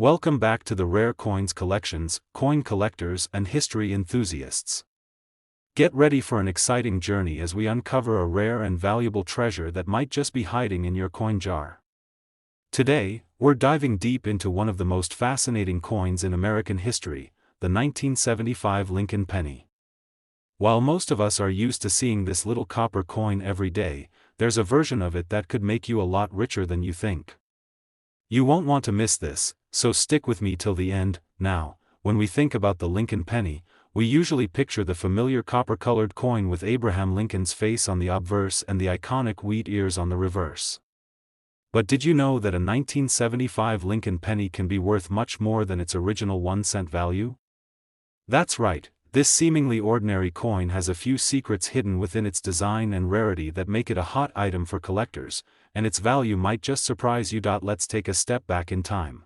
Welcome back to the Rare Coins Collections, coin collectors and history enthusiasts. Get ready for an exciting journey as we uncover a rare and valuable treasure that might just be hiding in your coin jar. Today, we're diving deep into one of the most fascinating coins in American history, the 1975 Lincoln penny. While most of us are used to seeing this little copper coin every day, there's a version of it that could make you a lot richer than you think. You won't want to miss this, so stick with me till the end. Now, when we think about the Lincoln penny, we usually picture the familiar copper-colored coin with Abraham Lincoln's face on the obverse and the iconic wheat ears on the reverse. But did you know that a 1975 Lincoln penny can be worth much more than its original 1-cent value? That's right, this seemingly ordinary coin has a few secrets hidden within its design and rarity that make it a hot item for collectors, and its value might just surprise you. Let's take a step back in time.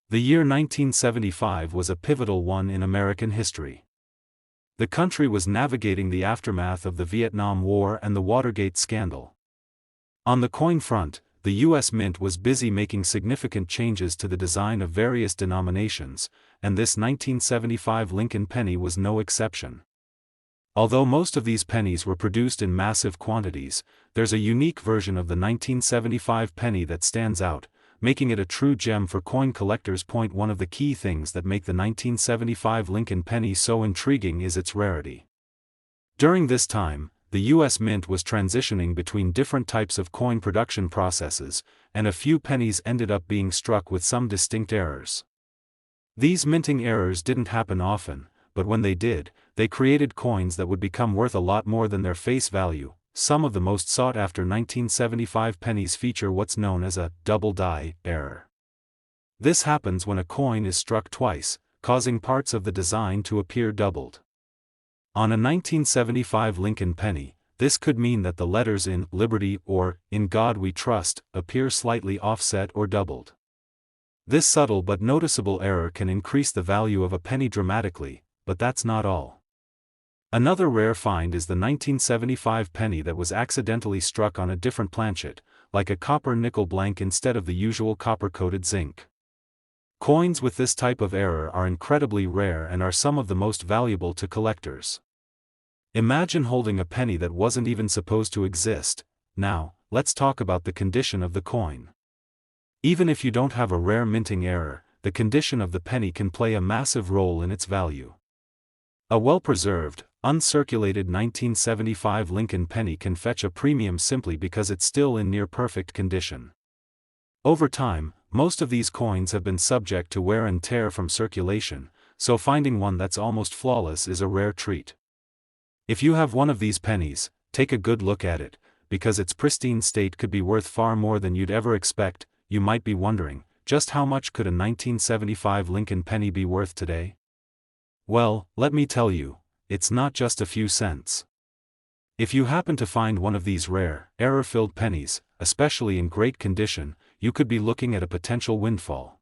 The year 1975 was a pivotal one in American history. The country was navigating the aftermath of the Vietnam War and the Watergate scandal. On the coin front, the U.S. Mint was busy making significant changes to the design of various denominations, and this 1975 Lincoln penny was no exception. Although most of these pennies were produced in massive quantities, there's a unique version of the 1975 penny that stands out, making it a true gem for coin collectors. One of the key things that make the 1975 Lincoln penny so intriguing is its rarity. During this time, the U.S. Mint was transitioning between different types of coin production processes, and a few pennies ended up being struck with some distinct errors. These minting errors didn't happen often, but when they did, they created coins that would become worth a lot more than their face value. Some of the most sought-after 1975 pennies feature what's known as a double die error. This happens when a coin is struck twice, causing parts of the design to appear doubled. On a 1975 Lincoln penny, this could mean that the letters "In Liberty" or "In God We Trust" appear slightly offset or doubled. This subtle but noticeable error can increase the value of a penny dramatically, but that's not all. Another rare find is the 1975 penny that was accidentally struck on a different planchet, like a copper nickel blank instead of the usual copper-coated zinc. Coins with this type of error are incredibly rare and are some of the most valuable to collectors. Imagine holding a penny that wasn't even supposed to exist. Now, let's talk about the condition of the coin. Even if you don't have a rare minting error, the condition of the penny can play a massive role in its value. A well-preserved, uncirculated 1975 Lincoln penny can fetch a premium simply because it's still in near-perfect condition. Over time, most of these coins have been subject to wear and tear from circulation, so finding one that's almost flawless is a rare treat. If you have one of these pennies, take a good look at it, because its pristine state could be worth far more than you'd ever expect. You might be wondering, just how much could a 1975 Lincoln penny be worth today? Well, let me tell you, it's not just a few cents. If you happen to find one of these rare, error-filled pennies, especially in great condition, you could be looking at a potential windfall.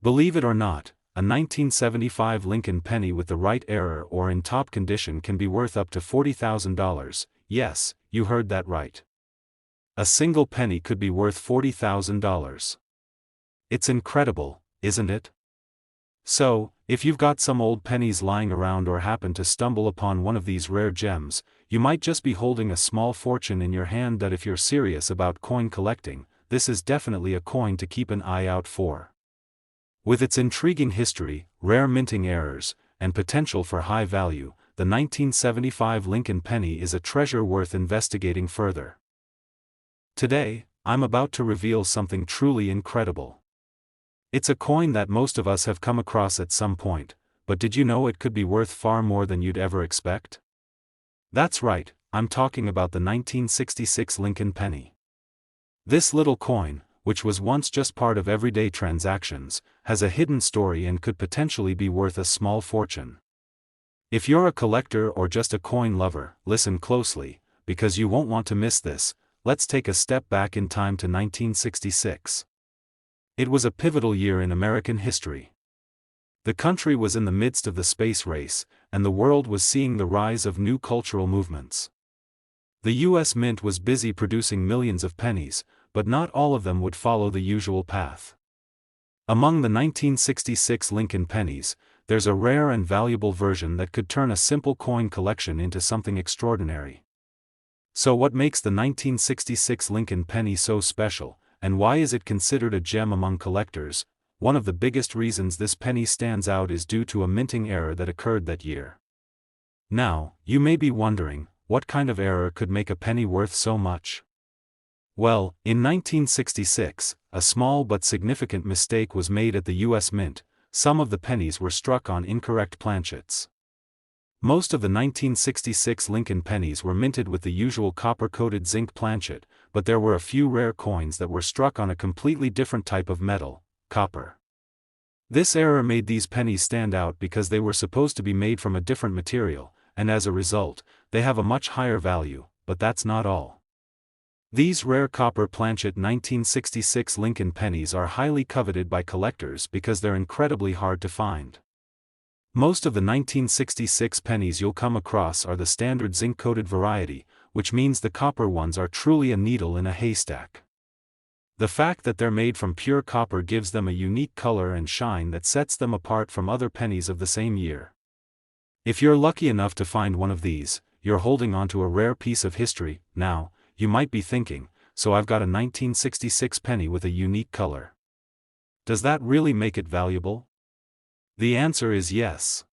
Believe it or not, a 1975 Lincoln penny with the right error or in top condition can be worth up to $40,000. Yes, you heard that right. A single penny could be worth $40,000. It's incredible, isn't it? So, if you've got some old pennies lying around or happen to stumble upon one of these rare gems, you might just be holding a small fortune in your hand. That if you're serious about coin collecting, this is definitely a coin to keep an eye out for. With its intriguing history, rare minting errors, and potential for high value, the 1975 Lincoln penny is a treasure worth investigating further. Today, I'm about to reveal something truly incredible. It's a coin that most of us have come across at some point, but did you know it could be worth far more than you'd ever expect? That's right, I'm talking about the 1966 Lincoln penny. This little coin, which was once just part of everyday transactions, has a hidden story and could potentially be worth a small fortune. If you're a collector or just a coin lover, listen closely, because you won't want to miss this. Let's take a step back in time to 1966. It was a pivotal year in American history. The country was in the midst of the space race, and the world was seeing the rise of new cultural movements. The U.S. Mint was busy producing millions of pennies, but not all of them would follow the usual path. Among the 1966 Lincoln pennies, there's a rare and valuable version that could turn a simple coin collection into something extraordinary. So what makes the 1966 Lincoln penny so special, and why is it considered a gem among collectors? One of the biggest reasons this penny stands out is due to a minting error that occurred that year. Now, you may be wondering, what kind of error could make a penny worth so much? Well, in 1966, a small but significant mistake was made at the U.S. Mint. Some of the pennies were struck on incorrect planchets. Most of the 1966 Lincoln pennies were minted with the usual copper-coated zinc planchet, but there were a few rare coins that were struck on a completely different type of metal, copper. This error made these pennies stand out because they were supposed to be made from a different material, and as a result, they have a much higher value, but that's not all. These rare copper planchet 1966 Lincoln pennies are highly coveted by collectors because they're incredibly hard to find. Most of the 1966 pennies you'll come across are the standard zinc-coated variety, which means the copper ones are truly a needle in a haystack. The fact that they're made from pure copper gives them a unique color and shine that sets them apart from other pennies of the same year. If you're lucky enough to find one of these, you're holding onto a rare piece of history. Now, you might be thinking, so I've got a 1966 penny with a unique color. Does that really make it valuable? The answer is yes.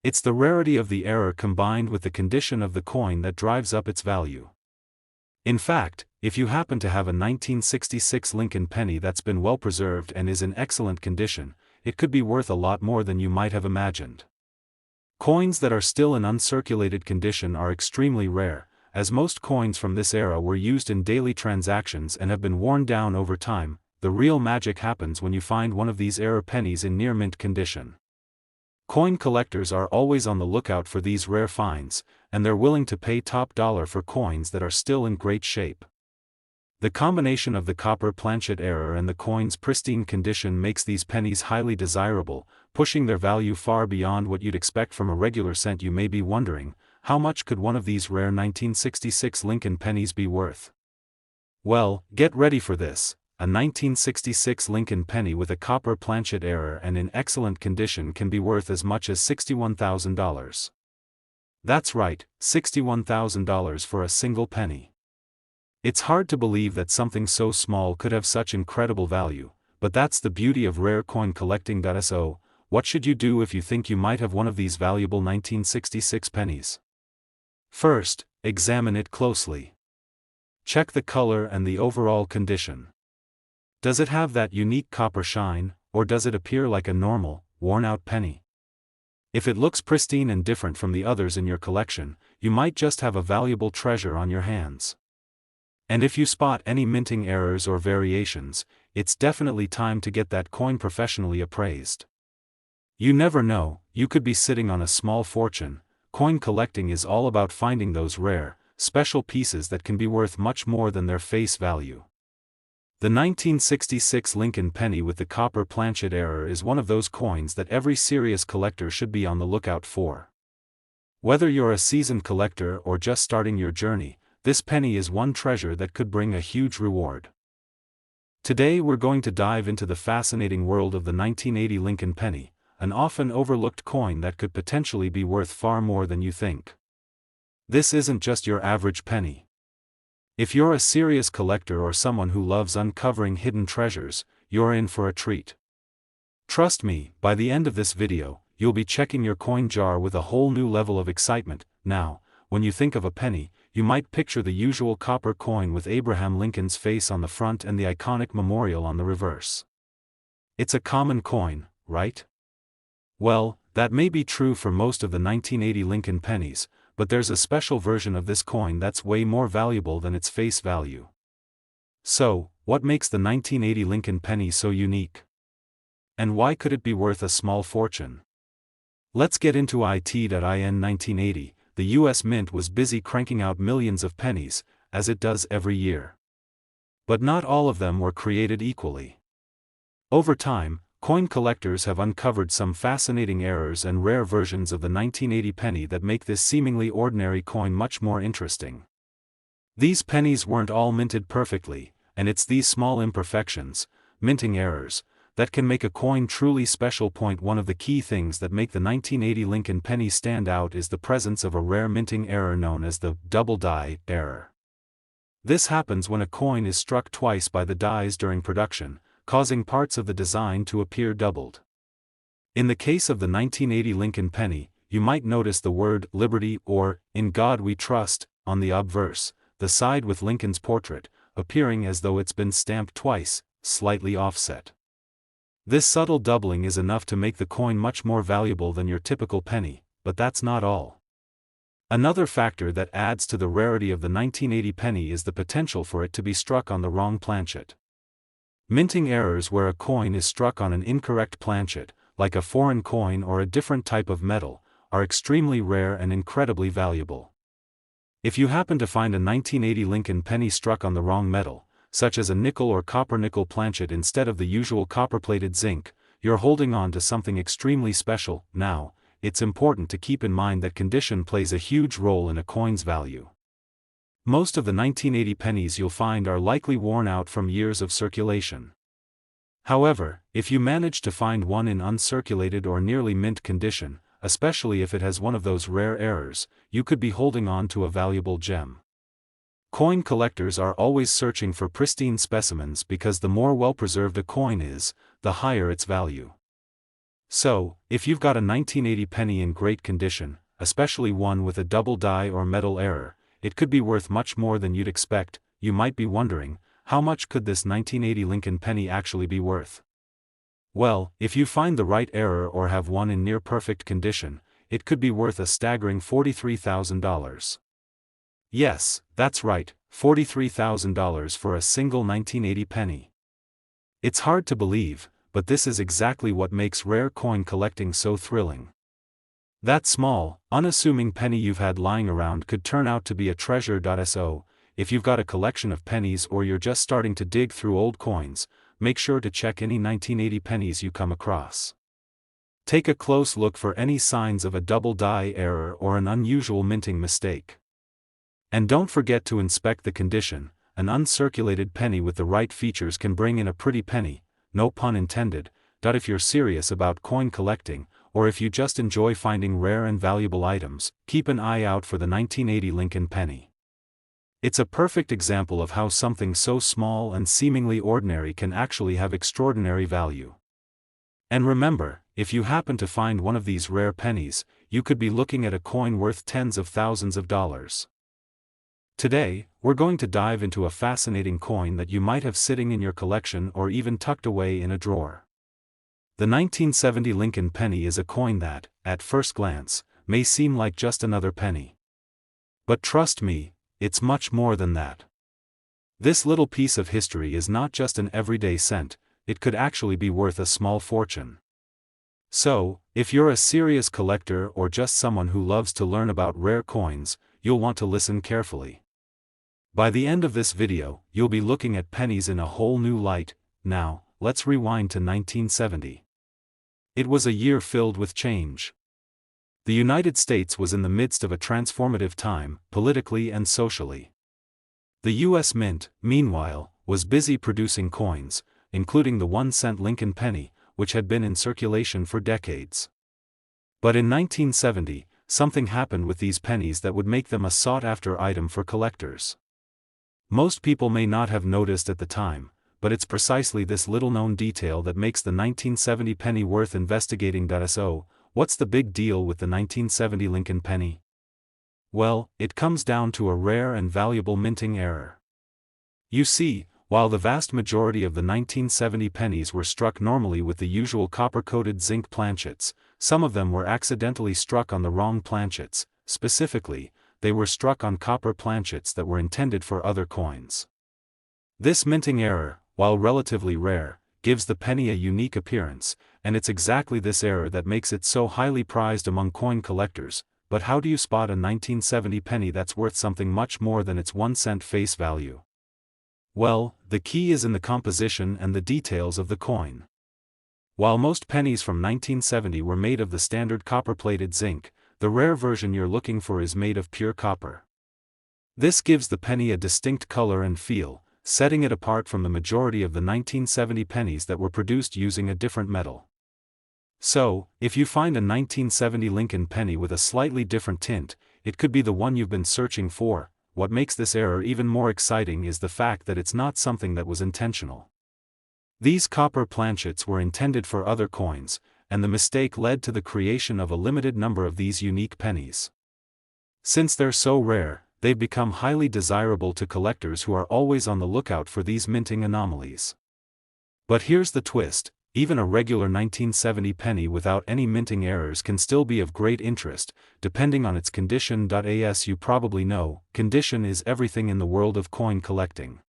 It's the rarity of the error combined with the condition of the coin that drives up its value. In fact, if you happen to have a 1966 Lincoln penny that's been well preserved and is in excellent condition, it could be worth a lot more than you might have imagined. Coins that are still in uncirculated condition are extremely rare, as most coins from this era were used in daily transactions and have been worn down over time. The real magic happens when you find one of these error pennies in near mint condition. Coin collectors are always on the lookout for these rare finds, and they're willing to pay top dollar for coins that are still in great shape. The combination of the copper planchet error and the coin's pristine condition makes these pennies highly desirable, pushing their value far beyond what you'd expect from a regular cent. You may be wondering, how much could one of these rare 1966 Lincoln pennies be worth? Well, get ready for this. A 1966 Lincoln penny with a copper planchet error and in excellent condition can be worth as much as $61,000. That's right, $61,000 for a single penny. It's hard to believe that something so small could have such incredible value, but that's the beauty of rare coin collecting. So, what should you do if you think you might have one of these valuable 1966 pennies? First, examine it closely. Check the color and the overall condition. Does it have that unique copper shine, or does it appear like a normal, worn-out penny? If it looks pristine and different from the others in your collection, you might just have a valuable treasure on your hands. And if you spot any minting errors or variations, it's definitely time to get that coin professionally appraised. You never know, you could be sitting on a small fortune. Coin collecting is all about finding those rare, special pieces that can be worth much more than their face value. The 1966 Lincoln penny with the copper planchet error is one of those coins that every serious collector should be on the lookout for. Whether you're a seasoned collector or just starting your journey, this penny is one treasure that could bring a huge reward. Today we're going to dive into the fascinating world of the 1980 Lincoln penny, an often overlooked coin that could potentially be worth far more than you think. This isn't just your average penny. If you're a serious collector or someone who loves uncovering hidden treasures, you're in for a treat. Trust me, by the end of this video, you'll be checking your coin jar with a whole new level of excitement. Now, when you think of a penny, you might picture the usual copper coin with Abraham Lincoln's face on the front and the iconic memorial on the reverse. It's a common coin, right? Well, that may be true for most of the 1980 Lincoln pennies, but there's a special version of this coin that's way more valuable than its face value. So, what makes the 1980 Lincoln penny so unique? And why could it be worth a small fortune? Let's get into it. In 1980, the US Mint was busy cranking out millions of pennies, as it does every year. But not all of them were created equally. Over time, coin collectors have uncovered some fascinating errors and rare versions of the 1980 penny that make this seemingly ordinary coin much more interesting. These pennies weren't all minted perfectly, and it's these small imperfections, minting errors, that can make a coin truly special. One of the key things that make the 1980 Lincoln penny stand out is the presence of a rare minting error known as the double die error. This happens when a coin is struck twice by the dies during production, causing parts of the design to appear doubled. In the case of the 1980 Lincoln penny, you might notice the word Liberty or In God We Trust on the obverse, the side with Lincoln's portrait, appearing as though it's been stamped twice, slightly offset. This subtle doubling is enough to make the coin much more valuable than your typical penny, but that's not all. Another factor that adds to the rarity of the 1980 penny is the potential for it to be struck on the wrong planchet. Minting errors where a coin is struck on an incorrect planchet, like a foreign coin or a different type of metal, are extremely rare and incredibly valuable. If you happen to find a 1980 Lincoln penny struck on the wrong metal, such as a nickel or copper-nickel planchet instead of the usual copper-plated zinc, you're holding on to something extremely special. Now, it's important to keep in mind that condition plays a huge role in a coin's value. Most of the 1980 pennies you'll find are likely worn out from years of circulation. However, if you manage to find one in uncirculated or nearly mint condition, especially if it has one of those rare errors, you could be holding on to a valuable gem. Coin collectors are always searching for pristine specimens because the more well-preserved a coin is, the higher its value. So, if you've got a 1980 penny in great condition, especially one with a double die or metal error, it could be worth much more than you'd expect. You might be wondering, how much could this 1980 Lincoln penny actually be worth? Well, if you find the right error or have one in near-perfect condition, it could be worth a staggering $43,000. Yes, that's right, $43,000 for a single 1980 penny. It's hard to believe, but this is exactly what makes rare coin collecting so thrilling. That small, unassuming penny you've had lying around could turn out to be a treasure. So, if you've got a collection of pennies or you're just starting to dig through old coins, make sure to check any 1980 pennies you come across. Take a close look for any signs of a double die error or an unusual minting mistake. And don't forget to inspect the condition. An uncirculated penny with the right features can bring in a pretty penny, no pun intended. If you're serious about coin collecting, or if you just enjoy finding rare and valuable items, keep an eye out for the 1980 Lincoln penny. It's a perfect example of how something so small and seemingly ordinary can actually have extraordinary value. And remember, if you happen to find one of these rare pennies, you could be looking at a coin worth tens of thousands of dollars. Today, we're going to dive into a fascinating coin that you might have sitting in your collection or even tucked away in a drawer. The 1970 Lincoln penny is a coin that, at first glance, may seem like just another penny. But trust me, it's much more than that. This little piece of history is not just an everyday cent, it could actually be worth a small fortune. So, if you're a serious collector or just someone who loves to learn about rare coins, you'll want to listen carefully. By the end of this video, you'll be looking at pennies in a whole new light. Now, let's rewind to 1970. It was a year filled with change. The United States was in the midst of a transformative time, politically and socially. The U.S. Mint, meanwhile, was busy producing coins, including the 1-cent Lincoln penny, which had been in circulation for decades. But in 1970, something happened with these pennies that would make them a sought-after item for collectors. Most people may not have noticed at the time, but it's precisely this little-known detail that makes the 1970 penny worth investigating. So, what's the big deal with the 1970 Lincoln penny? Well, it comes down to a rare and valuable minting error. You see, while the vast majority of the 1970 pennies were struck normally with the usual copper-coated zinc planchets, some of them were accidentally struck on the wrong planchets. Specifically, they were struck on copper planchets that were intended for other coins. This minting error, while relatively rare, gives the penny a unique appearance, and it's exactly this error that makes it so highly prized among coin collectors. But how do you spot a 1970 penny that's worth something much more than its 1-cent face value? Well, the key is in the composition and the details of the coin. While most pennies from 1970 were made of the standard copper-plated zinc, the rare version you're looking for is made of pure copper. This gives the penny a distinct color and feel, setting it apart from the majority of the 1970 pennies that were produced using a different metal. So, if you find a 1970 Lincoln penny with a slightly different tint, it could be the one you've been searching for. What makes this error even more exciting is the fact that it's not something that was intentional. These copper planchets were intended for other coins, and the mistake led to the creation of a limited number of these unique pennies. Since they're so rare, they've become highly desirable to collectors who are always on the lookout for these minting anomalies. But here's the twist: even a regular 1970 penny without any minting errors can still be of great interest, depending on its condition. As you probably know, condition is everything in the world of coin collecting.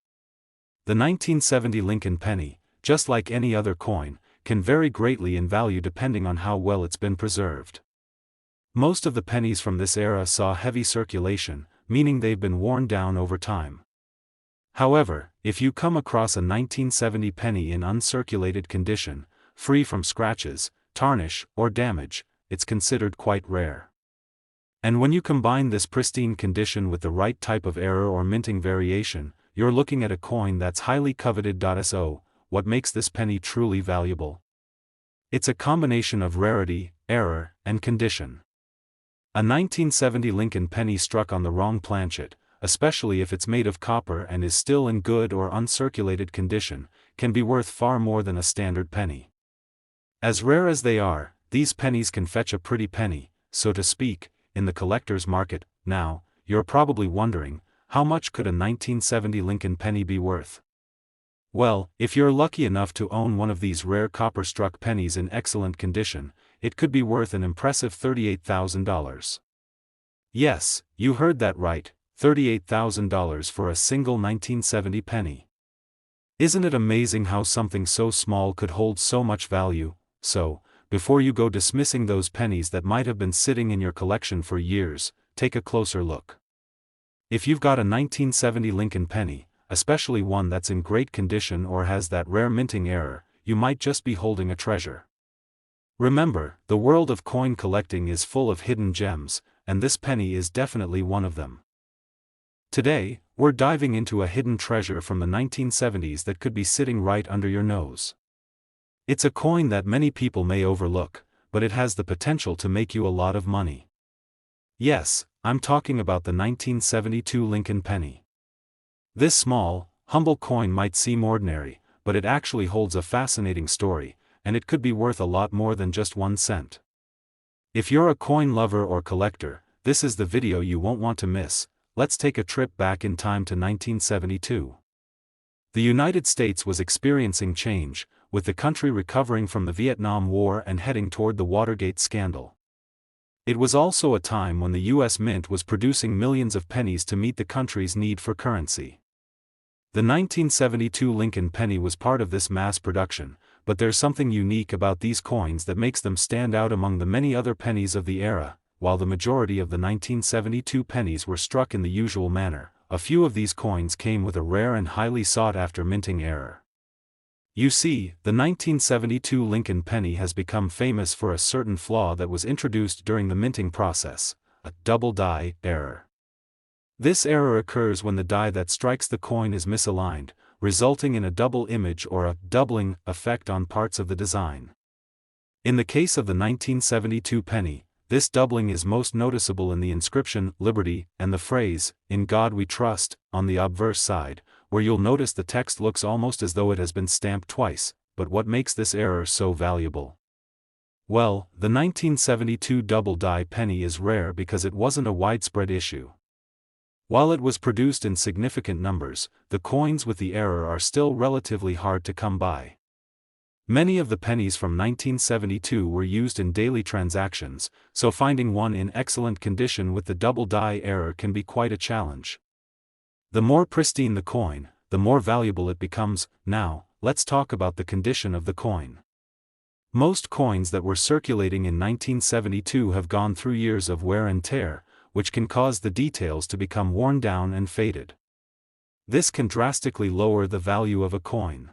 The 1970 Lincoln penny, just like any other coin, can vary greatly in value depending on how well it's been preserved. Most of the pennies from this era saw heavy circulation, meaning they've been worn down over time. However, if you come across a 1970 penny in uncirculated condition, free from scratches, tarnish, or damage, it's considered quite rare. And when you combine this pristine condition with the right type of error or minting variation, you're looking at a coin that's highly coveted. So, what makes this penny truly valuable? It's a combination of rarity, error, and condition. A 1970 Lincoln penny struck on the wrong planchet, especially if it's made of copper and is still in good or uncirculated condition, can be worth far more than a standard penny. As rare as they are, these pennies can fetch a pretty penny, so to speak, in the collector's market. Now, you're probably wondering, how much could a 1970 Lincoln penny be worth? Well, if you're lucky enough to own one of these rare copper-struck pennies in excellent condition, it could be worth an impressive $38,000. Yes, you heard that right, $38,000 for a single 1970 penny. Isn't it amazing how something so small could hold so much value? So, before you go dismissing those pennies that might have been sitting in your collection for years, take a closer look. If you've got a 1970 Lincoln penny, especially one that's in great condition or has that rare minting error, you might just be holding a treasure. Remember, the world of coin collecting is full of hidden gems, and this penny is definitely one of them. Today, we're diving into a hidden treasure from the 1970s that could be sitting right under your nose. It's a coin that many people may overlook, but it has the potential to make you a lot of money. Yes, I'm talking about the 1972 Lincoln penny. This small, humble coin might seem ordinary, but it actually holds a fascinating story, and it could be worth a lot more than just 1 cent. If you're a coin lover or collector, this is the video you won't want to miss. Let's take a trip back in time to 1972. The United States was experiencing change, with the country recovering from the Vietnam War and heading toward the Watergate scandal. It was also a time when the U.S. Mint was producing millions of pennies to meet the country's need for currency. The 1972 Lincoln penny was part of this mass production, but there's something unique about these coins that makes them stand out among the many other pennies of the era. While the majority of the 1972 pennies were struck in the usual manner, a few of these coins came with a rare and highly sought-after minting error. You see, the 1972 Lincoln penny has become famous for a certain flaw that was introduced during the minting process: a double die error. This error occurs when the die that strikes the coin is misaligned, resulting in a double image or a doubling effect on parts of the design. In the case of the 1972 penny, this doubling is most noticeable in the inscription "Liberty" and the phrase "In God We Trust" on the obverse side, where you'll notice the text looks almost as though it has been stamped twice. But what makes this error so valuable? Well, the 1972 double die penny is rare because it wasn't a widespread issue. While it was produced in significant numbers, the coins with the error are still relatively hard to come by. Many of the pennies from 1972 were used in daily transactions, so finding one in excellent condition with the double die error can be quite a challenge. The more pristine the coin, the more valuable it becomes. Now, let's talk about the condition of the coin. Most coins that were circulating in 1972 have gone through years of wear and tear, which can cause the details to become worn down and faded. This can drastically lower the value of a coin.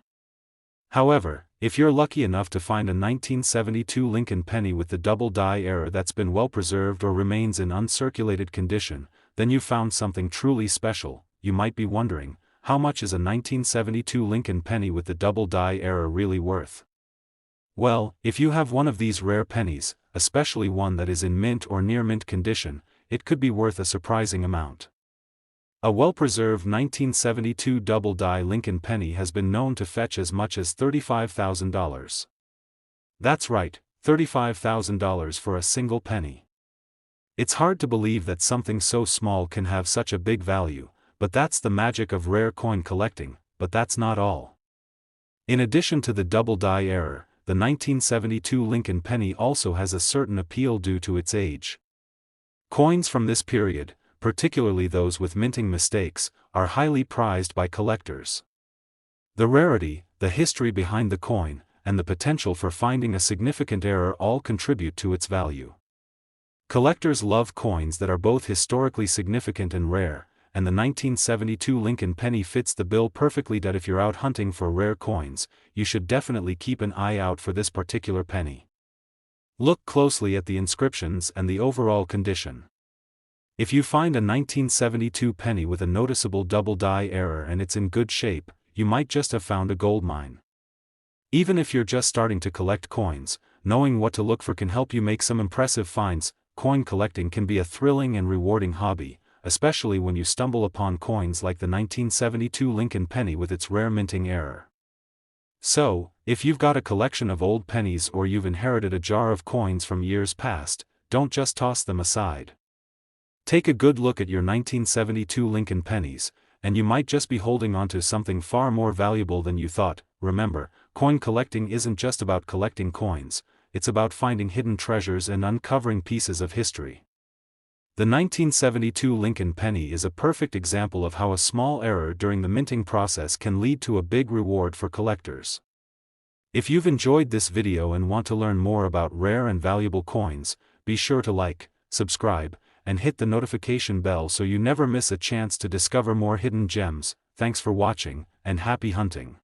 However, if you're lucky enough to find a 1972 Lincoln penny with the double die error that's been well preserved or remains in uncirculated condition, then you've found something truly special. You might be wondering, how much is a 1972 Lincoln penny with the double die error really worth? Well, if you have one of these rare pennies, especially one that is in mint or near mint condition, it could be worth a surprising amount. A well-preserved 1972 double die Lincoln penny has been known to fetch as much as $35,000. That's right, $35,000 for a single penny. It's hard to believe that something so small can have such a big value, but that's the magic of rare coin collecting. But that's not all. In addition to the double die error, the 1972 Lincoln penny also has a certain appeal due to its age. Coins from this period, particularly those with minting mistakes, are highly prized by collectors. The rarity, the history behind the coin, and the potential for finding a significant error all contribute to its value. Collectors love coins that are both historically significant and rare, and the 1972 Lincoln penny fits the bill perfectly. That if you're out hunting for rare coins, you should definitely keep an eye out for this particular penny. Look closely at the inscriptions and the overall condition. If you find a 1972 penny with a noticeable double die error and it's in good shape, you might just have found a gold mine. Even if you're just starting to collect coins, knowing what to look for can help you make some impressive finds. Coin collecting can be a thrilling and rewarding hobby, especially when you stumble upon coins like the 1972 Lincoln penny with its rare minting error. So, if you've got a collection of old pennies or you've inherited a jar of coins from years past, don't just toss them aside. Take a good look at your 1972 Lincoln pennies, and you might just be holding onto something far more valuable than you thought. Remember, coin collecting isn't just about collecting coins, it's about finding hidden treasures and uncovering pieces of history. The 1972 Lincoln penny is a perfect example of how a small error during the minting process can lead to a big reward for collectors. If you've enjoyed this video and want to learn more about rare and valuable coins, be sure to like, subscribe, and hit the notification bell so you never miss a chance to discover more hidden gems. Thanks for watching, and happy hunting.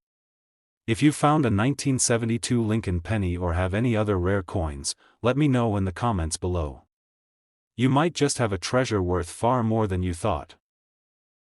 If you found a 1972 Lincoln penny or have any other rare coins, let me know in the comments below. You might just have a treasure worth far more than you thought.